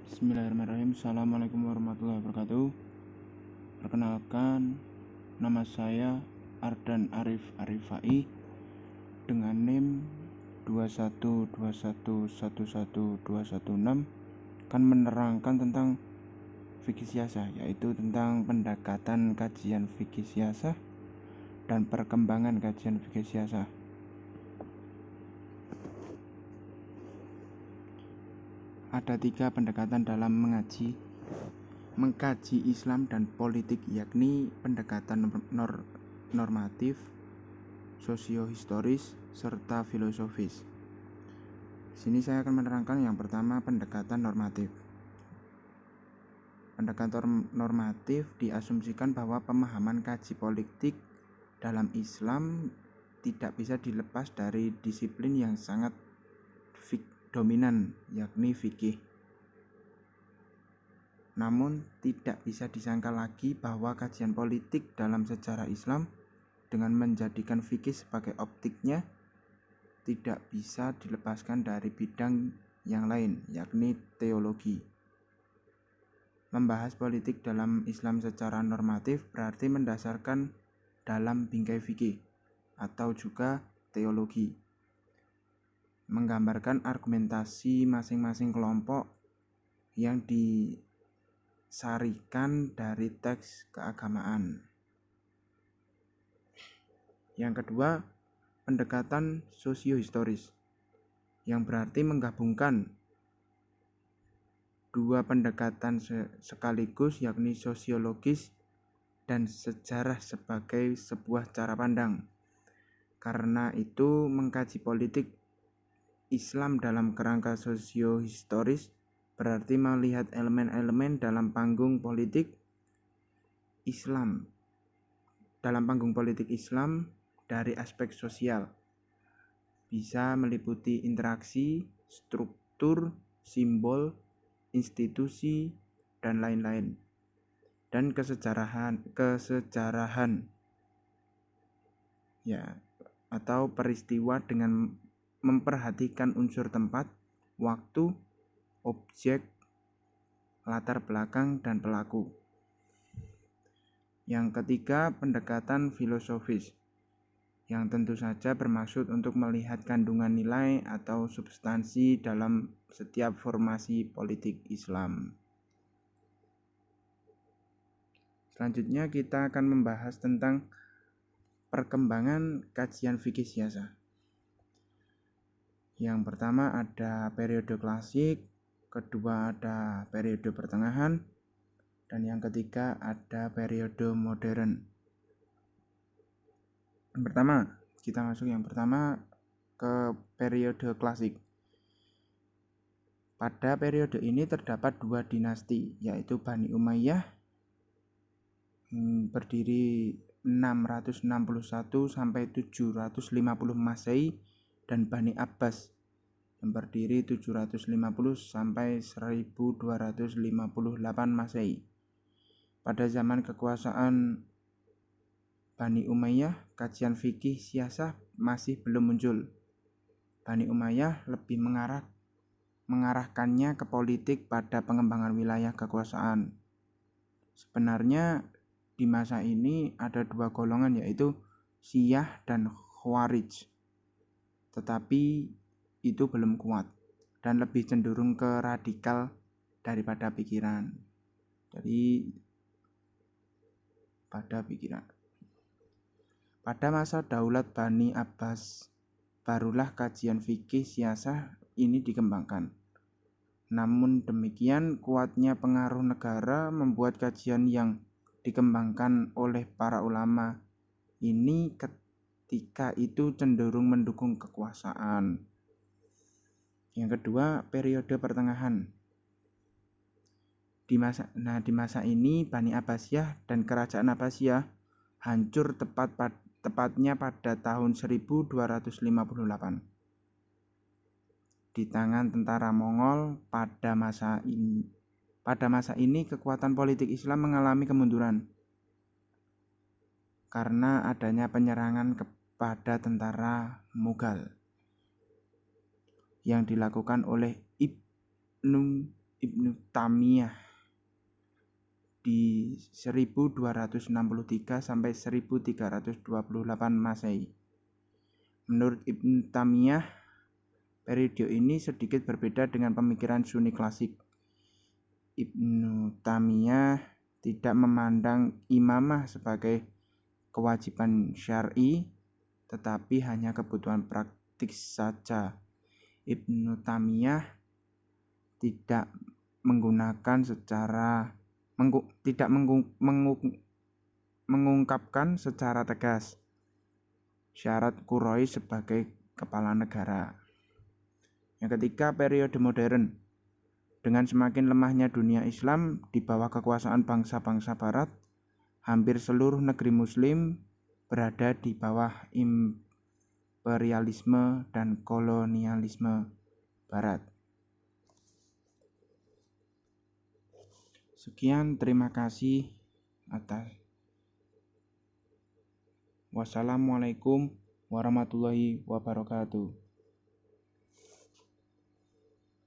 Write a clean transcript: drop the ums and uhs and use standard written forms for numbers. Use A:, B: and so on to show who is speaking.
A: Bismillahirrahmanirrahim. Assalamualaikum warahmatullahi wabarakatuh. Perkenalkan, nama saya Ardan Arif Arifai dengan NIM 212111216 akan menerangkan tentang fikih siasah, yaitu tentang pendekatan kajian fikih siasah dan perkembangan kajian fikih siasah. Ada 3 pendekatan dalam mengkaji Islam dan politik, yakni pendekatan normatif, sosiohistoris, serta filosofis. Sini saya akan menerangkan yang pertama, pendekatan normatif. Pendekatan normatif diasumsikan bahwa pemahaman kaji politik dalam Islam tidak bisa dilepas dari disiplin yang sangat dominan, yakni fikih. Namun tidak bisa disangka lagi bahwa kajian politik dalam sejarah Islam dengan menjadikan fikih sebagai optiknya tidak bisa dilepaskan dari bidang yang lain, yakni teologi. Membahas politik dalam Islam secara normatif berarti mendasarkan dalam bingkai fikih atau juga teologi, menggambarkan argumentasi masing-masing kelompok yang disarikan dari teks keagamaan. Yang kedua, pendekatan sosiohistoris, yang berarti menggabungkan dua pendekatan sekaligus, yakni sosiologis dan sejarah sebagai sebuah cara pandang. Karena itu, mengkaji politik Islam dalam kerangka sosiohistoris berarti melihat elemen-elemen dalam panggung politik Islam dari aspek sosial. Bisa meliputi interaksi, struktur, simbol, institusi, dan lain-lain. Dan kesejarahan atau peristiwa dengan memperhatikan unsur tempat, waktu, objek, latar belakang, dan pelaku. Yang ketiga, pendekatan filosofis, yang tentu saja bermaksud untuk melihat kandungan nilai atau substansi dalam setiap formasi politik Islam. Selanjutnya kita akan membahas tentang perkembangan kajian fikih siasah. Yang pertama ada periode klasik, kedua ada periode pertengahan, dan yang ketiga ada periode modern. Kita masuk yang pertama ke periode klasik. Pada periode ini terdapat 2 dinasti, yaitu Bani Umayyah berdiri 661 sampai 750 Masehi, dan Bani Abbas yang berdiri 750 sampai 1258 Masehi. Pada zaman kekuasaan Bani Umayyah, kajian fikih siasah masih belum muncul. Bani Umayyah lebih mengarahkannya ke politik pada pengembangan wilayah kekuasaan. Sebenarnya di masa ini ada 2 golongan, yaitu Syiah dan Khawarij. Tetapi itu belum kuat dan lebih cenderung ke radikal daripada pikiran. Jadi pada pikiran. Pada masa daulat Bani Abbas, barulah kajian fikih siasah ini dikembangkan. Namun demikian, kuatnya pengaruh negara membuat kajian yang dikembangkan oleh para ulama ini ketika itu cenderung mendukung kekuasaan. Yang kedua, periode pertengahan. Di masa ini Bani Abbasiyah dan Kerajaan Abbasiyah hancur tepatnya pada tahun 1258 di tangan tentara Mongol. Pada masa ini kekuatan politik Islam mengalami kemunduran karena adanya penyerangan kepada tentara Mughal yang dilakukan oleh Ibnu Ibnu Taimiyah di 1263 sampai 1328 Masehi. Menurut Ibnu Taimiyah, periode ini sedikit berbeda dengan pemikiran Sunni klasik. Ibnu Taimiyah tidak memandang imamah sebagai kewajiban syar'i, tetapi hanya kebutuhan praktis saja. Ibnu Taimiyah tidak mengungkapkan secara tegas syarat Quraisy sebagai kepala negara. Yang ketiga, periode modern. Dengan semakin lemahnya dunia Islam di bawah kekuasaan bangsa-bangsa Barat, hampir seluruh negeri Muslim berada di bawah imperialisme dan kolonialisme Barat. Sekian, terima kasih atas. Wassalamualaikum warahmatullahi wabarakatuh.